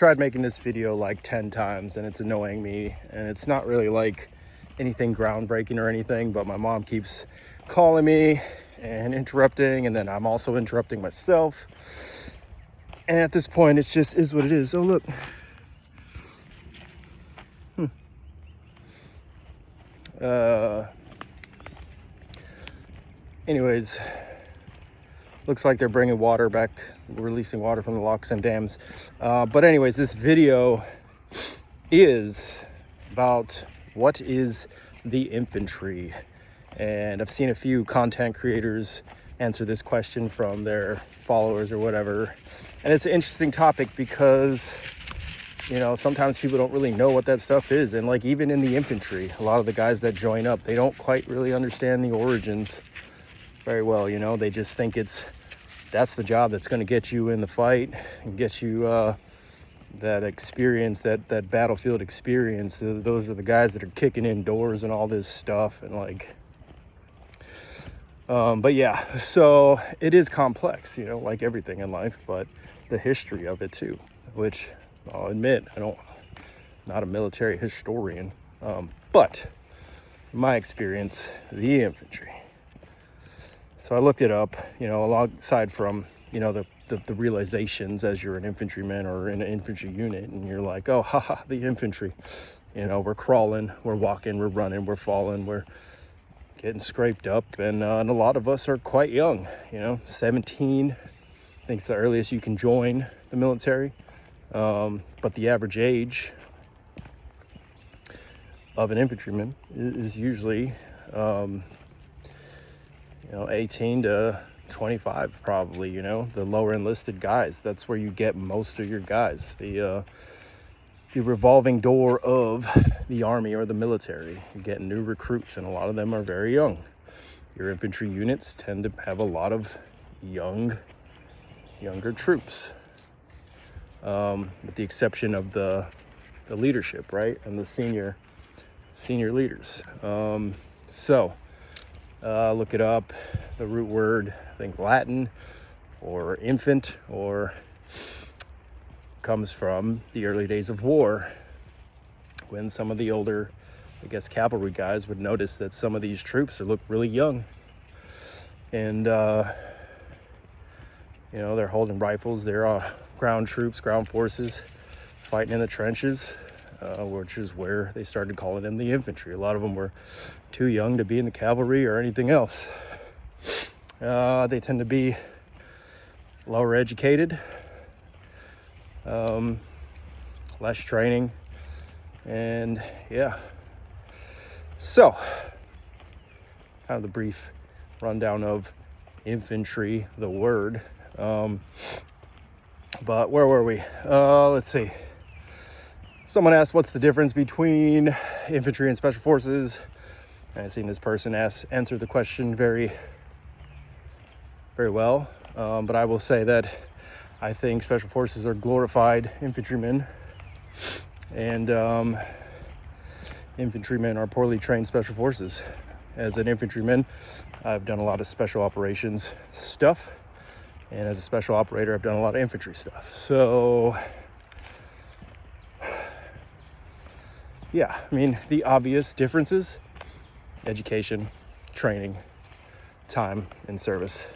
tried making this video like 10 times and it's annoying me, and it's not really like anything groundbreaking or anything, but my mom keeps calling me and interrupting, and then I'm also interrupting myself, and at this point it just is what it is. Oh look, anyways, looks like they're bringing water back, releasing water from the locks and dams. But anyways, this video is about what is the infantry. And I've seen a few content creators answer this question from their followers or whatever. And it's an interesting topic because, you know, sometimes people don't really know what that stuff is. And like even in the infantry, a lot of the guys that join up, they don't quite really understand the origins very well. You know, they just think that's the job that's going to get you in the fight and get you that experience, that battlefield experience. Those are the guys that are kicking in doors and all this stuff. And like, but yeah, so it is complex, you know, like everything in life, but the history of it too, which I'll admit, not a military historian, but in my experience, the infantry. So I looked it up, you know, alongside from, you know, the realizations as you're an infantryman or in an infantry unit, and you're like, oh, haha, the infantry, you know, we're crawling, we're walking, we're running, we're falling, we're getting scraped up, and a lot of us are quite young, you know, 17, I think it's the earliest you can join the military, but the average age of an infantryman is usually, you know, 18 to 25 probably, you know, the lower enlisted guys. That's where you get most of your guys. The revolving door of the army or the military. You get new recruits, and a lot of them are very young. Your infantry units tend to have a lot of younger troops, with the exception of the leadership, right, and the senior leaders. Look it up. The root word, I think Latin or infant, or comes from the early days of war, when some of the older, I guess, cavalry guys would notice that some of these troops look really young, and you know, they're holding rifles. They're ground troops, ground forces, fighting in the trenches, which is where they started calling them the infantry. A lot of them were too young to be in the cavalry or anything else. They tend to be lower educated, less training, and yeah. So, kind of the brief rundown of infantry, the word. But where were we? Let's see. Someone asked, what's the difference between infantry and special forces? And I've seen this person answer the question very, very well. But I will say that I think special forces are glorified infantrymen, and infantrymen are poorly trained special forces. As an infantryman, I've done a lot of special operations stuff, and as a special operator, I've done a lot of infantry stuff. So yeah, I mean, the obvious differences: education, training, time, and service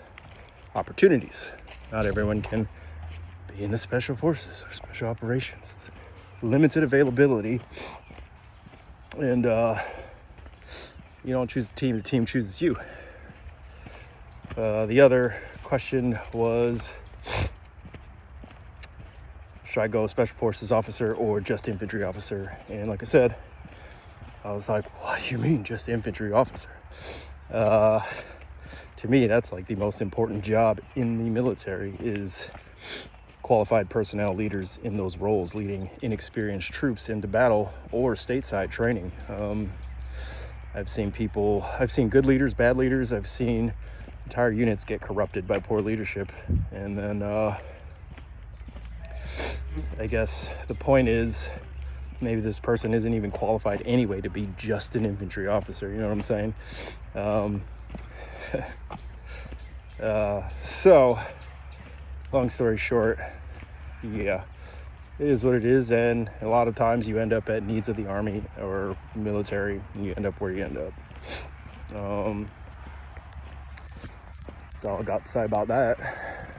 opportunities. Not everyone can be in the special forces or special operations. It's limited availability, and you don't choose the team chooses you. The other question was, should I go special forces officer or just infantry officer? And like I said, I was like, what do you mean just infantry officer? To me, that's like the most important job in the military, is qualified personnel leaders in those roles, leading inexperienced troops into battle or stateside training. I've seen good leaders, bad leaders. I've seen entire units get corrupted by poor leadership. And then I guess the point is, maybe this person isn't even qualified anyway to be just an infantry officer. You know what I'm saying? So long story short, yeah, it is what it is, and a lot of times you end up at needs of the army or military, and you end up where you end up. That's all I got to say about that.